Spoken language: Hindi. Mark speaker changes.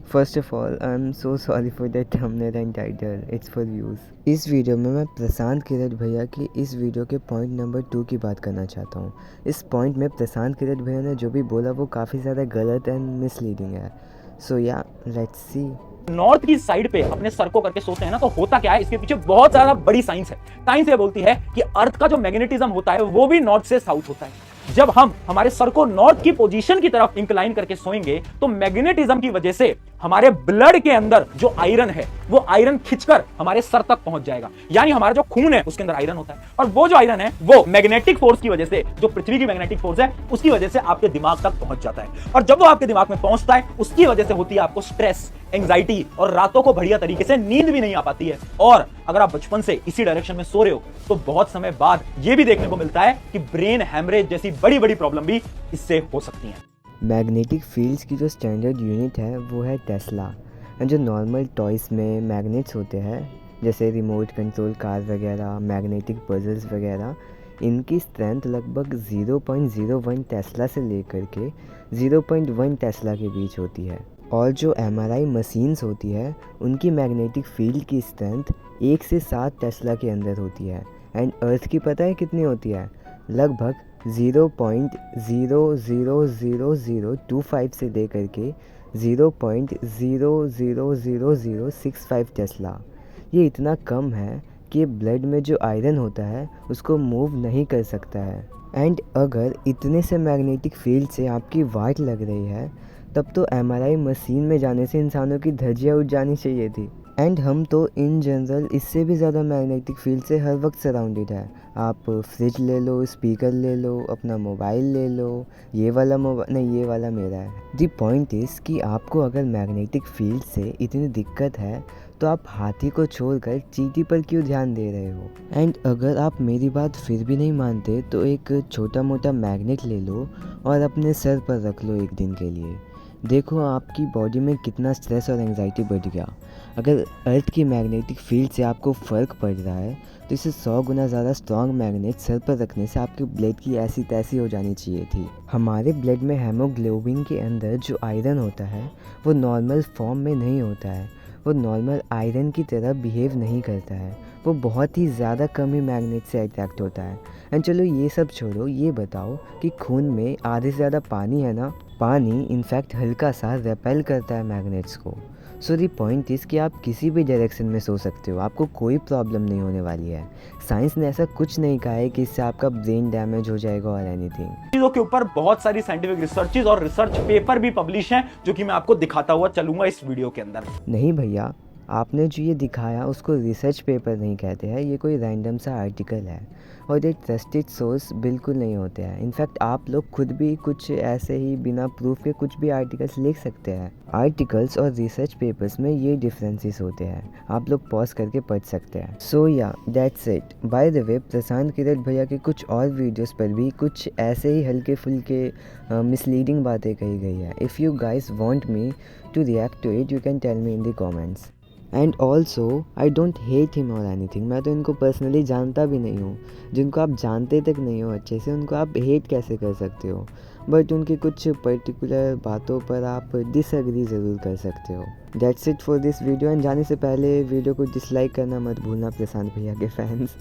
Speaker 1: First of all I am so sorry for that thumbnail and title, it's for views. इस वीडियो में मैं प्रशांत किरट भैया की इस वीडियो के पॉइंट नंबर 2 की बात करना चाहता हूँ। इस पॉइंट में प्रशांत किरट भैया ने जो भी बोला वो काफ़ी ज़्यादा गलत एंड मिसलीडिंग है। सो या लेट्स सी।
Speaker 2: नॉर्थ की साइड पे अपने सर को करके सोचते हैं ना, तो होता क्या है, इसके पीछे बहुत ज्यादा बड़ी साइंस है। साइंस ये बोलती है कि अर्थ का जो मैग्नेटिज्म होता है वो भी नॉर्थ से साउथ होता है। जब हम हमारे सर को नॉर्थ की पोजीशन की तरफ इंक्लाइन करके सोएंगे तो मैग्नेटिज्म की वजह से हमारे ब्लड के अंदर जो आयरन है वो आयरन खिंचकर हमारे सर तक पहुंच जाएगा। यानी हमारा जो खून है उसके अंदर आयरन होता है, और वो जो आयरन है वो मैग्नेटिक फोर्स की वजह से, जो पृथ्वी की मैग्नेटिक फोर्स है उसकी वजह से आपके दिमाग तक पहुंच जाता है। और जब वो आपके दिमाग में पहुंचता है उसकी वजह से होती है आपको स्ट्रेस, एंग्जाइटी, और रातों को बढ़िया तरीके से नींद भी नहीं आ पाती है। और अगर आप बचपन से इसी डायरेक्शन में सो रहे हो तो बहुत समय बाद ये भी देखने को मिलता है कि ब्रेन हैमरेज जैसी बड़ी बड़ी प्रॉब्लम भी इससे हो सकती हैं।
Speaker 1: मैग्नेटिक फील्ड्स की जो स्टैंडर्ड यूनिट है वो है टेस्ला। एंड जो नॉर्मल टॉयज़ में मैग्नेट्स होते हैं जैसे रिमोट कंट्रोल कार वगैरह, मैग्नेटिक पजल्स वगैरह, इनकी स्ट्रेंथ लगभग 0.01 टेस्ला से लेकर के 0.1 टेस्ला के बीच होती है। और जो एमआरआई मशीन्स होती है उनकी मैग्नेटिक फील्ड की स्ट्रेंथ 1 से 7 टेस्ला के अंदर होती है। एंड अर्थ की पता है कितनी होती है? लगभग 0.000025 से लेकर के 0.000065 टेस्ला। ये इतना कम है कि ब्लड में जो आयरन होता है उसको मूव नहीं कर सकता है। एंड अगर इतने से मैग्नेटिक फील्ड से आपकी वाट लग रही है तब तो एमआरआई मशीन में जाने से इंसानों की धज्जियाँ उड़ जानी चाहिए थी। एंड हम तो इन जनरल इससे भी ज़्यादा मैग्नेटिक फील्ड से हर वक्त सराउंडेड है। आप फ्रिज ले लो, स्पीकर ले लो, अपना मोबाइल ले लो, ये वाला मोबाइल नहीं, ये वाला मेरा है। दी पॉइंट इज़ कि आपको अगर मैग्नेटिक फील्ड से इतनी दिक्कत है तो आप हाथी को छोड़कर चींटी पर क्यों ध्यान दे रहे हो? एंड अगर आप मेरी बात फिर भी नहीं मानते तो एक छोटा मोटा मैग्नेट ले लो और अपने सर पर रख लो एक दिन के लिए। देखो आपकी बॉडी में कितना स्ट्रेस और एंग्जाइटी बढ़ गया। अगर अर्थ की मैग्नेटिक फील्ड से आपको फ़र्क पड़ रहा है तो इसे 100 गुना ज़्यादा स्ट्रॉन्ग मैग्नेट सर पर रखने से आपके ब्लड की ऐसी तैसी हो जानी चाहिए थी। हमारे ब्लड में हेमोग्लोबिन के अंदर जो आयरन होता है वो नॉर्मल फॉर्म में नहीं होता है। वो नॉर्मल आयरन की तरह बिहेव नहीं करता है। वो बहुत ही ज़्यादा कम ही मैग्नेट से अट्रैक्ट होता है। एंड चलो ये सब छोड़ो, ये बताओ कि खून में आधे से ज़्यादा पानी है ना? पानी इनफैक्ट हल्का सा रेपेल करता है मैग्नेट्स को। सो दी पॉइंट इज़ कि आप किसी भी डायरेक्शन में सो सकते हो, आपको कोई प्रॉब्लम नहीं होने वाली है। साइंस ने ऐसा कुछ नहीं कहा है कि इससे आपका ब्रेन डैमेज हो जाएगा और एनीथिंग।
Speaker 2: चीजों के ऊपर बहुत सारी साइंटिफिक रिसर्चेज और रिसर्च पेपर भी पब्लिश हैं जो कि मैं आपको दिखाता हुआ चलूंगा इस वीडियो के अंदर।
Speaker 1: नहीं भैया, आपने जो ये दिखाया उसको रिसर्च पेपर नहीं कहते हैं, ये कोई रैंडम सा आर्टिकल है और ये ट्रस्टेड सोर्स बिल्कुल नहीं होते हैं। इनफैक्ट आप लोग खुद भी कुछ ऐसे ही बिना प्रूफ के कुछ भी आर्टिकल्स लिख सकते हैं। आर्टिकल्स और रिसर्च पेपर्स में ये डिफरेंसेस होते हैं, आप लोग पॉज करके पढ़ सकते हैं। सो या that's it. By the way, Prashant Kirat भैया के कुछ और वीडियोस पर भी कुछ ऐसे ही हल्के फुल्के मिसलीडिंग बातें कही गई है। If you guys want me to react to it you can tell me in the comments. And also I don't hate him और एनीथिंग। मैं तो इनको पर्सनली जानता भी नहीं हूँ। जिनको आप जानते तक नहीं हो अच्छे से उनको आप हेट कैसे कर सकते हो? बट उनकी कुछ पर्टिकुलर बातों पर आप डिसएग्री ज़रूर कर सकते हो। That's it for this video. And जाने से पहले वीडियो को डिसलाइक करना मत भूलना प्रशांत भैया के फैंस।